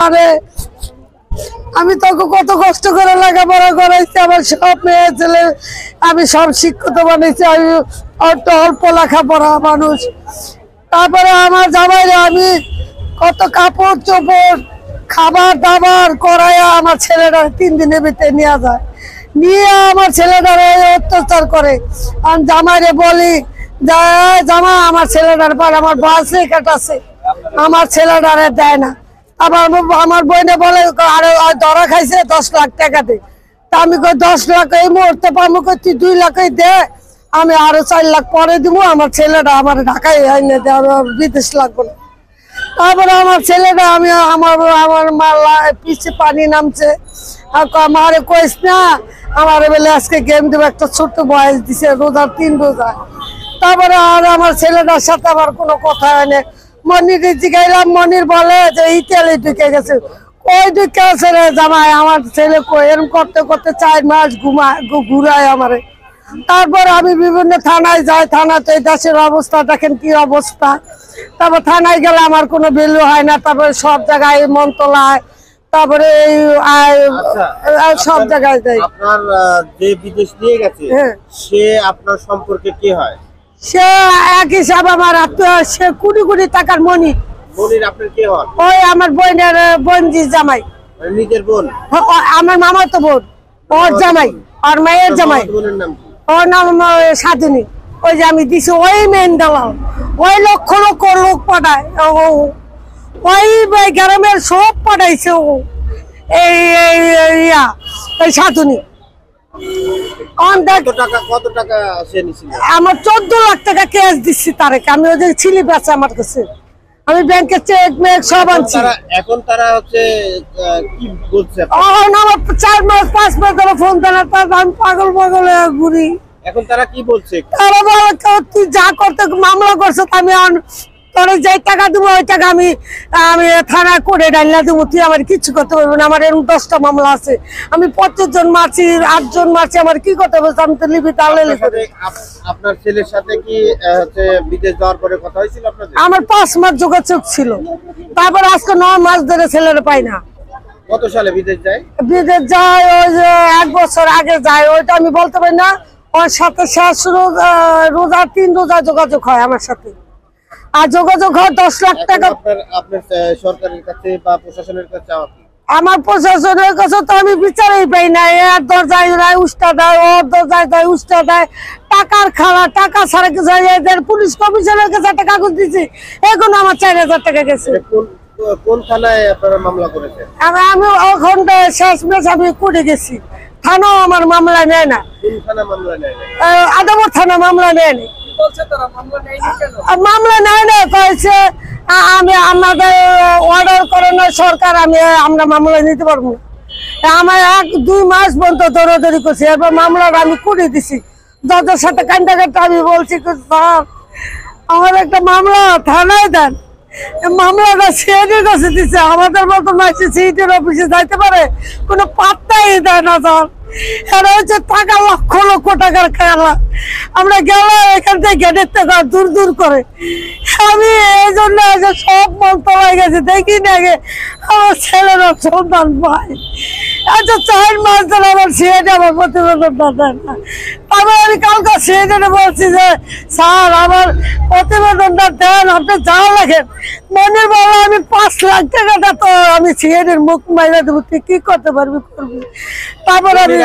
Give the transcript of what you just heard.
আরে আমি তোকে কত কষ্ট করে লেখাপড়া করাইছি, আমার সব মেয়ে ছেলে আমি সব শিক্ষিত বানাইছি, আমি অল্প লেখাপড়া মানুষ। তারপরে আমার জামাইরে আমি কত কাপড় চোপড় খাবার দাবার করাইয়া আমার ছেলেটা 3 দিনের ভিতরে নিয়ে যায়, নিয়ে আমার ছেলেটারে অত্যাচার করে। আমি জামাইরে বলি জামা আমার ছেলেটার পর আমার বাসে কাটাছে, আমার ছেলেটারে দেয় না। আবার আমার বোনে বলে আরে ধরা খাইছে 10 লাখ টাকা দে। তা আমি কই 10 লাখ এই মুহূর্তে পাবো, কই তুই 2 লাখই দে, আমি আরো 4 লাখ পরে দিব, আমার ছেলেটা আমার ঢাকায় এনে দে, আমার বিদেশ লাগবে না। তারপরে আমার ছেলেটা আমি আমার মাল্লা পিছে পানি নামছে, আমারে কইস না, আমার বলে আজকে গেম দেবো, একটা ছোট্ট বয়স দিছে, রোজা 3 রোজা। তারপরে আর আমার ছেলেটার সাথে আমার কোনো কথা হয় না। মনির জিগাইলাম, মনির বলে যে ইতালি ঢুকে গেছে। ওই ঢুকে আছে রে জামাই, আমার ছেলে এরম করতে করতে 4 মাস ঘুরায় আমারে। তারপর আমি বিভিন্ন থানায় যাই, থানাতে এই দেশের অবস্থা দেখেন কি অবস্থা। তারপর থানায় গেলে আমার কোনো ভ্যালু হয় না, তারপরে সব জায়গায় মন্তলায়, তারপরে সব জায়গায় যাই। আপনার যে বিদেশ নিয়ে গেছে সে আপনার সম্পর্কে কি হয়? সে এক হিসাব আমার আত্মীয়, সে কোটি কোটি টাকার মনির। মনির আপনার কি হয়? ওই আমার বোনের বোনজি জামাই, নিজের বোন, আমার মামা তো বোন, ওর জামাই, আর মায়ের জামাই। বোনের নাম কি? ওর নাম সাধুনী। ওই যে আমি দিছি ওই মেন দালাল, ওই লক্ষ লক্ষ লোক পাঠায়, ওই গ্রামের সব পাঠাইছে ও, এই সাধুনী। কত টাকা সে নিছিল? আমার 14 লাখ টাকা ক্যাশ দিচ্ছি তারেকে, আমি ওই যে ছিলি বেচে আমার কাছে, আমি ব্যাংকের চেক মেক সব আনছি। এখন তারা হচ্ছে কি বলছে? আমার 4 মাস 5 মাস ধরে ফোন দেয় না, তার আমি পাগল পাগল ঘুরি। এখন তারা কি বলছে? তারা বলে তুই যা করতে মামলা করছে, আমি তোর যে টাকা দেবো ওই টাকা আমি থানায় করে ডাইলা দেবো, তুই আমার কিছু করতে পারবি না। আমার এরকম 10টা মামলা আছে, আমি 25 জন মারছি, 8 জন মারছি, আমার কি করতে পারছি? আমি তো লিবি তাহলে আপনার ছেলের সাথে কি হচ্ছে বিদেশ যাওয়ার পরে কথা হয়েছিল আপনাদের? আমার 5 মাস যোগাযোগ ছিল, তারপর আজকে 9 মাস ধরে ছেলের পাই না। কত সালে বিদেশ যায়? বিদেশ যায় ওই যে 1 বছর আগে যায়, ওইটা আমি বলতে পারি না। ওর সাথে শেষ রোজা 3 রোজা যোগাযোগ হয় আমার সাথে, আর যোগাযোগ হয় 10 লাখ টাকা। আপনার সরকারের কাছে বা প্রশাসনের কাছে চাওয়া কি? আমার প্রশাসনের কাছে তো আমি বিচারই পাই না, এর দরজায় রায় উষ্টা দেয়, ওর দরজায় দেয় উষ্টা দেয়, টাকার খাওয়া, টাকা ছাড়া কিছু। এদের পুলিশ কমিশনের কাছে একটা কাগজ দিচ্ছি, এখন আমার 4000 টাকা গেছে। কোন থানায় আপনারা মামলা করেছেন? আমি ওখানটা শেষমেশ আমি করে গেছি, থানাও আমার মামলা নেয় না। কোন থানা মামলা নেয় না? আদাবর থানা মামলা নেয় না। মামলা নেয় না, কয়েছে আমি আমাদের অর্ডার করে না সরকার, আমরা মামলা নিতে পারবো না। আমার 1-2 মাস পর্যন্ত দৌড়াদৌড়ি করছি, এরপর মামলাটা আমি করে দিছি। জজের সাথে কান্ডাকাটা আমি বলছি স্যার আমার একটা মামলা থানায় দেন, মামলাটা সিআইডির কাছে দিচ্ছে। আমাদের মতো মাসে সিআইডির অফিসে যাইতে পারে, কোনো পাত্তাই দেয় না স্যার। এরা হচ্ছে টাকা লক্ষ লক্ষ টাকার খেলা, আমরা গেলে এখান থেকে গেটের থেকে দূর দূর করে। আমি এই জন্য সব মন তলায় গেছে, দেখি না আমার ছেলেরা সন্তান পায়। আচ্ছা 4 মাস ধরে আমার সিআইডি আমার প্রতিবেদনটা দেয় না। তারপরে আমি কালকে সিআইডিকে বলছি যে স্যার আমার প্রতিবেদনটা দেন, আপনি যা লেখেন। মনে বলো আমি 5 লাখ টাকাটা তো আমি সিআইডির মুখ মাইরা দেবো, তুই কি করতে পারবি করবি। তারপর আমি